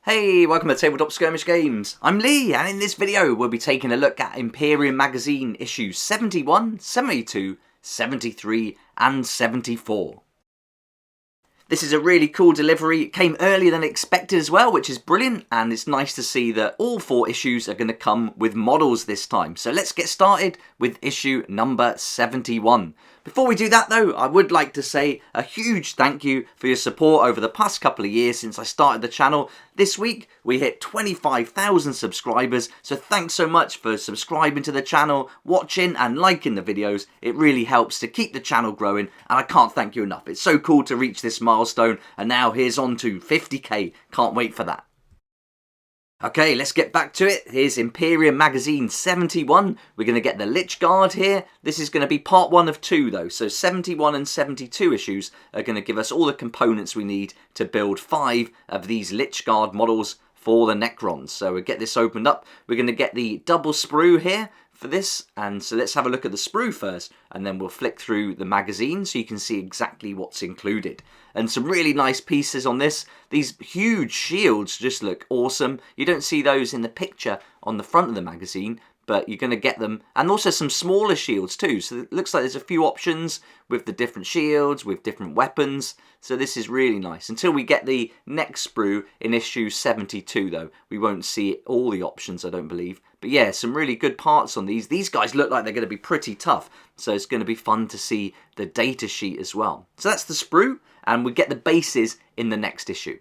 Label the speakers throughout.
Speaker 1: Hey, welcome to Tabletop Skirmish Games. I'm Lee, and in this video we'll be taking a look at IMPERIUM magazine issues 71, 72, 73 and 74. This is a really cool delivery. It came earlier than expected as well, which is brilliant, and it's nice to see that all 4 issues are going to come with models this time. So let's get started with issue number 71. Before we do that though, I would like to say a huge thank you for your support over the past couple of years since I started the channel. This week we hit 25,000 subscribers, so thanks so much for subscribing to the channel, watching and liking the videos. It really helps to keep the channel growing, and I can't thank you enough. It's so cool to reach this milestone, and now here's on to 50k. Can't wait for that. Okay, let's get back to it. Here's IMPERIUM magazine 71. We're going to get the Lich Guard here. This is going to be part 1 of 2 though, so 71 and 72 issues are going to give us all the components we need to build 5 of these Lich Guard models for the Necrons. So we'll get this opened up. We're going to get the double sprue here for this, and so let's have a look at the sprue first, and then we'll flick through the magazine so you can see exactly what's included. And some really nice pieces on this. These huge shields just look awesome. You don't see those in the picture on the front of the magazine, but you're going to get them. And also some smaller shields too. So it looks like there's a few options with the different shields, with different weapons. So this is really nice. Until we get the next sprue in issue 72 though. We won't see all the options, I don't believe. But yeah, some really good parts on these. These guys look like they're going to be pretty tough. So it's going to be fun to see the data sheet as well. So that's the sprue. And we get the bases in the next issue.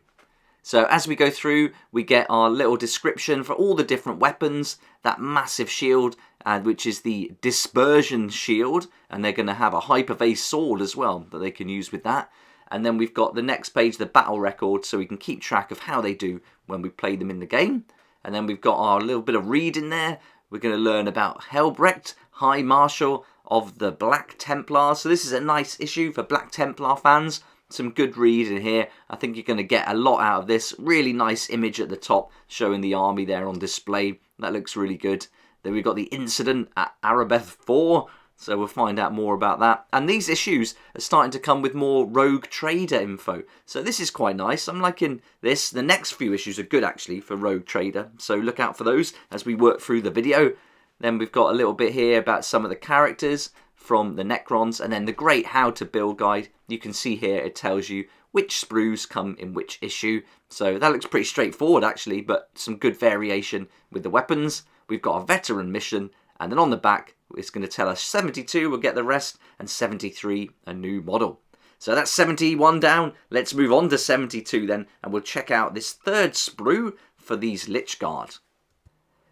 Speaker 1: So as we go through, we get our little description for all the different weapons, that massive shield, which is the dispersion shield, and they're going to have a hypervase sword as well that they can use with that. And then we've got the next page, the battle record, so we can keep track of how they do when we play them in the game. And then we've got our little bit of reading there. We're going to learn about Helbrecht, High Marshal of the Black Templars. So this is a nice issue for Black Templar fans. Some good reading here. I think you're going to get a lot out of this. Really nice image at the top showing the army there on display. That looks really good. Then we've got the incident at Arabeth 4. So we'll find out more about that. And these issues are starting to come with more Rogue Trader info. So this is quite nice. I'm liking this. The next few issues are good actually for Rogue Trader. So look out for those as we work through the video. Then we've got a little bit here about some of the characters from the Necrons, and then the great how to build guide. You can see here it tells you which sprues come in which issue. So that looks pretty straightforward actually, but some good variation with the weapons. We've got a veteran mission, and then on the back it's going to tell us 72 will get the rest, and 73 a new model. So that's 71 down. Let's move on to 72 then, and we'll check out this third sprue for these Lich Guard.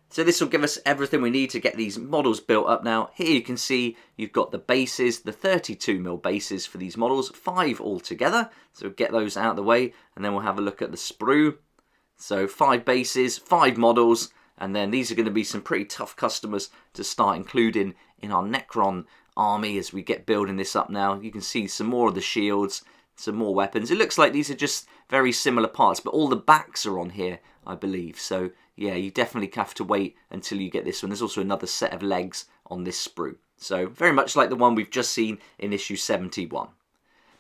Speaker 1: So this will give us everything we need to get these models built up now. Here you can see you've got the bases, the 32mm bases for these models, 5 altogether. So get those out of the way, and then we'll have a look at the sprue. So 5 bases, 5 models, and then these are going to be some pretty tough customers to start including in our Necron army as we get building this up now. You can see some more of the shields, some more weapons. It looks like these are just very similar parts, but all the backs are on here, I believe. So yeah, you definitely have to wait until you get this one. There's also another set of legs on this sprue. So very much like the one we've just seen in issue 71.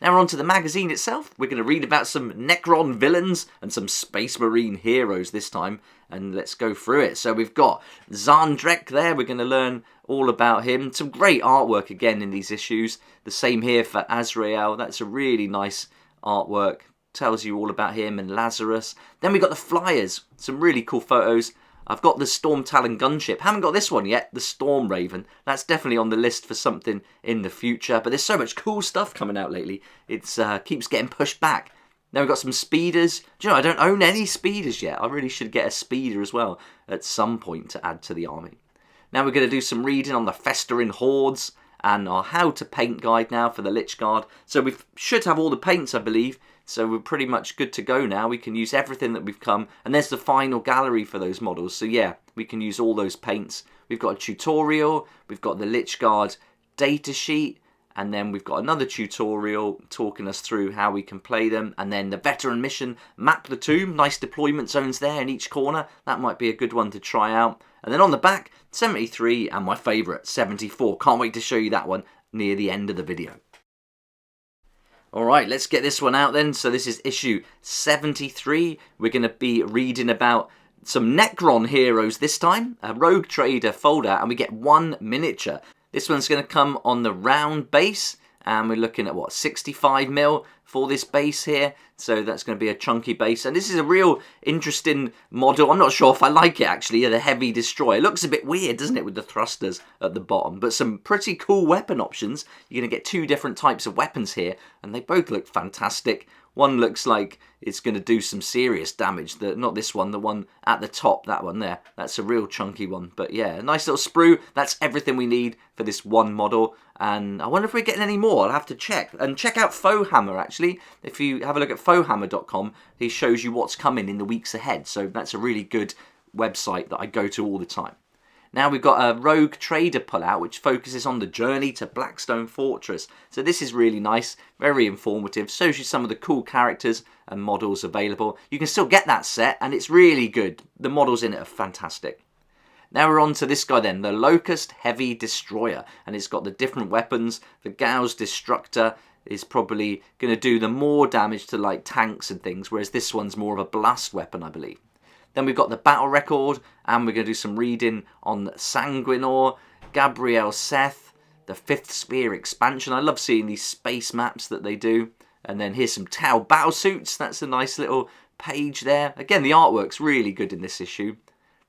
Speaker 1: Now we're on to the magazine itself. We're going to read about some Necron villains and some Space Marine heroes this time. And let's go through it. So we've got Zandrek there. We're going to learn all about him. Some great artwork again in these issues. The same here for Azrael. That's a really nice artwork. Tells you all about him and Lazarus. Then we got the flyers. Some really cool photos. I've got the Storm Talon gunship. Haven't got this one yet, the Storm Raven. That's definitely on the list for something in the future. But there's so much cool stuff coming out lately. It keeps getting pushed back. Then we've got some speeders. Do you know, I don't own any speeders yet. I really should get a speeder as well at some point to add to the army. Now we're going to do some reading on the Festering Hordes and our how to paint guide now for the Lich Guard. So we should have all the paints, I believe. So we're pretty much good to go now. We can use everything that we've come. And there's the final gallery for those models. So yeah, we can use all those paints. We've got a tutorial. We've got the Lich Guard data sheet. And then we've got another tutorial talking us through how we can play them. And then the veteran mission, map the tomb. Nice deployment zones there in each corner. That might be a good one to try out. And then on the back, 73 and my favourite, 74. Can't wait to show you that one near the end of the video. Alright, let's get this one out then. So this is issue 73. We're going to be reading about some Necron heroes this time, a Rogue Trader folder, and we get one miniature. This one's going to come on the round base, and we're looking at, what, 65mm for this base here. So that's going to be a chunky base. And this is a real interesting model. I'm not sure if I like it, actually, the Heavy Destroyer. It looks a bit weird, doesn't it, with the thrusters at the bottom. But some pretty cool weapon options. You're going to get two different types of weapons here, and they both look fantastic. One looks like it's going to do some serious damage. Not this one, the one at the top, that one there. That's a real chunky one. But yeah, a nice little sprue. That's everything we need for this one model. And I wonder if we're getting any more. I'll have to check. And check out Foehammer, actually. If you have a look at foehammer.com, he shows you what's coming in the weeks ahead. So that's a really good website that I go to all the time. Now we've got a Rogue Trader pullout, which focuses on the journey to Blackstone Fortress. So this is really nice, very informative, shows you some of the cool characters and models available. You can still get that set, and it's really good. The models in it are fantastic. Now we're on to this guy then, the Locust Heavy Destroyer, and it's got the different weapons. The Gauss Destructor is probably going to do the more damage to like tanks and things, whereas this one's more of a blast weapon, I believe. Then we've got the battle record, and we're going to do some reading on Sanguinor, Gabriel Seth, the Fifth Sphere expansion. I love seeing these space maps that they do. And then here's some Tau battlesuits. That's a nice little page there. Again, the artwork's really good in this issue.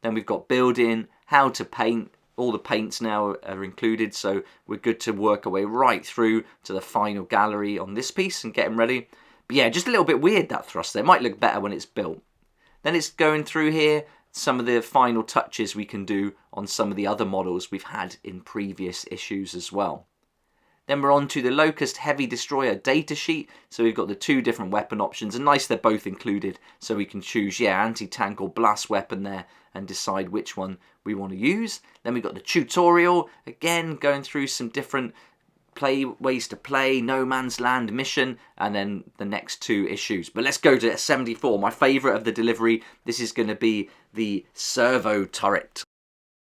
Speaker 1: Then we've got building, how to paint. All the paints now are included, so we're good to work our way right through to the final gallery on this piece and get them ready. But yeah, just a little bit weird, that thrust there. Might look better when it's built. Then it's going through here some of the final touches we can do on some of the other models we've had in previous issues as well. Then we're on to the Locust Heavy Destroyer datasheet. So we've got the two different weapon options, and nice they're both included, so we can choose, anti-tank or blast weapon there and decide which one we want to use. Then we've got the tutorial, again going through some different ways to play, No Man's Land mission, and then the next two issues. But let's go to 74, my favourite of the delivery. This is going to be the Servo-Turret.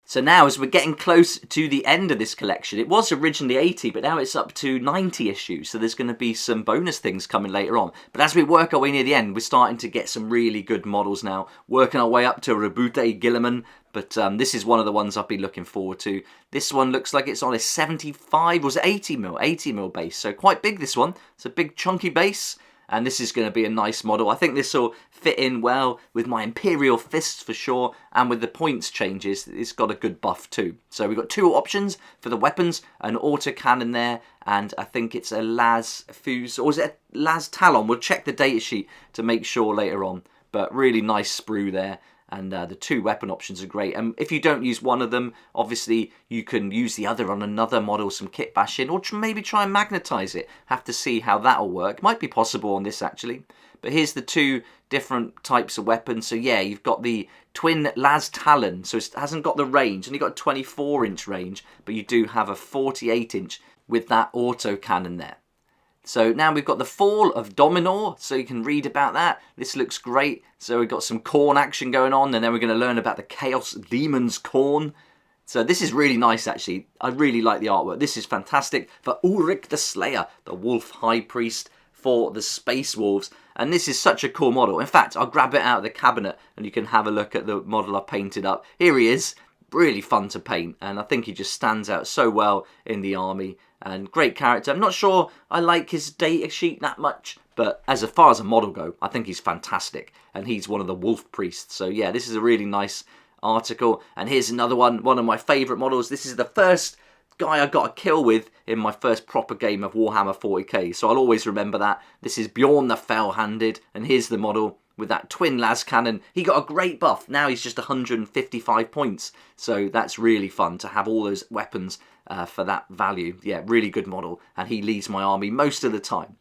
Speaker 1: So now, as we're getting close to the end of this collection, it was originally 80, but now it's up to 90 issues, so there's going to be some bonus things coming later on. But as we work our way near the end, we're starting to get some really good models now, working our way up to Rebute Gilliman, but this is one of the ones I've been looking forward to. This one looks like it's on a 75, was it 80mm base, so quite big this one. It's a big chunky base. And this is going to be a nice model. I think this will fit in well with my Imperial fists for sure. And with the points changes, it's got a good buff too. So we've got two options for the weapons. An autocannon there. And I think it's a Las Fuse. Or is it a Las Talon? We'll check the datasheet to make sure later on. But really nice sprue there. And the two weapon options are great. And if you don't use one of them, obviously you can use the other on another model, some kit bashing, or maybe try and magnetize it. Have to see how that'll work. Might be possible on this actually. But here's the two different types of weapons. So yeah, you've got the twin Las Talon. So it hasn't got the range. Only got a 24-inch range. But you do have a 48-inch with that autocannon there. So now we've got the Fall of Dominor, so you can read about that. This looks great. So we've got some Khorne action going on, and then we're going to learn about the Chaos Demon's Khorne. So this is really nice, actually. I really like the artwork. This is fantastic for Ulrich the Slayer, the Wolf High Priest for the Space Wolves. And this is such a cool model. In fact, I'll grab it out of the cabinet, and you can have a look at the model I've painted up. Here he is. Really fun to paint, and I think he just stands out so well in the army. And great character. I'm not sure I like his data sheet that much, but as far as a model go, I think he's fantastic. And he's one of the wolf priests. So yeah, this is a really nice article. And here's another one of my favourite models. This is the first guy I got a kill with in my first proper game of Warhammer 40k. So I'll always remember that. This is Bjorn the Fell-Handed, and here's the model with that twin las cannon. He got a great buff. Now he's just 155 points. So that's really fun to have all those weapons for that value. Yeah, really good model. And he leads my army most of the time.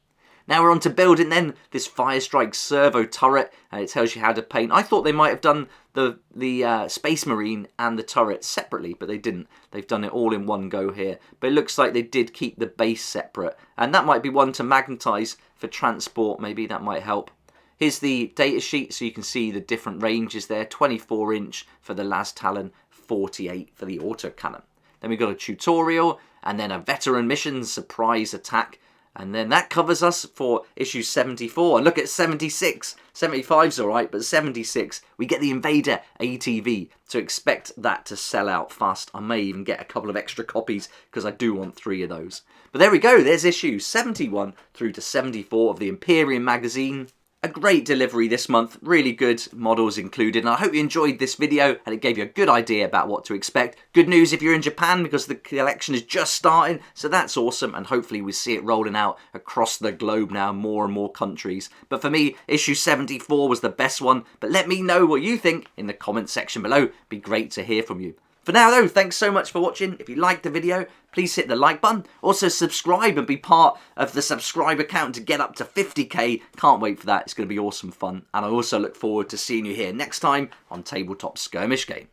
Speaker 1: Now we're on to building then this Firestrike Servo-Turret, and it tells you how to paint. I thought they might have done the Space Marine and the turret separately, but they didn't. They've done it all in one go here. But it looks like they did keep the base separate, and that might be one to magnetize for transport. Maybe that might help. Here's the data sheet, so you can see the different ranges there. 24-inch for the Las Talon, 48 for the autocannon. Then we've got a tutorial, and then a veteran mission surprise attack. And then that covers us for issue 74. And look at 76. 75's alright, but 76, we get the Invader ATV. So expect that to sell out fast. I may even get a couple of extra copies because I do want 3 of those. But there we go, there's issue 71 through to 74 of the IMPERIUM magazine. A great delivery this month, really good models included, and I hope you enjoyed this video and it gave you a good idea about what to expect. Good news if you're in Japan because the collection is just starting, so that's awesome, and hopefully we see it rolling out across the globe now, more and more countries. But for me, issue 74 was the best one, but let me know what you think in the comment section below. It'd be great to hear from you. For now though, thanks so much for watching. If you liked the video, please hit the like button. Also subscribe and be part of the subscriber count to get up to 50k. Can't wait for that, it's going to be awesome fun. And I also look forward to seeing you here next time on Tabletop Skirmish Game.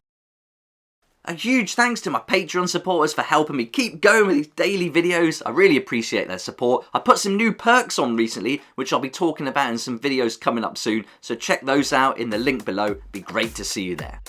Speaker 1: A huge thanks to my Patreon supporters for helping me keep going with these daily videos. I really appreciate their support. I put some new perks on recently, which I'll be talking about in some videos coming up soon. So check those out in the link below. Be great to see you there.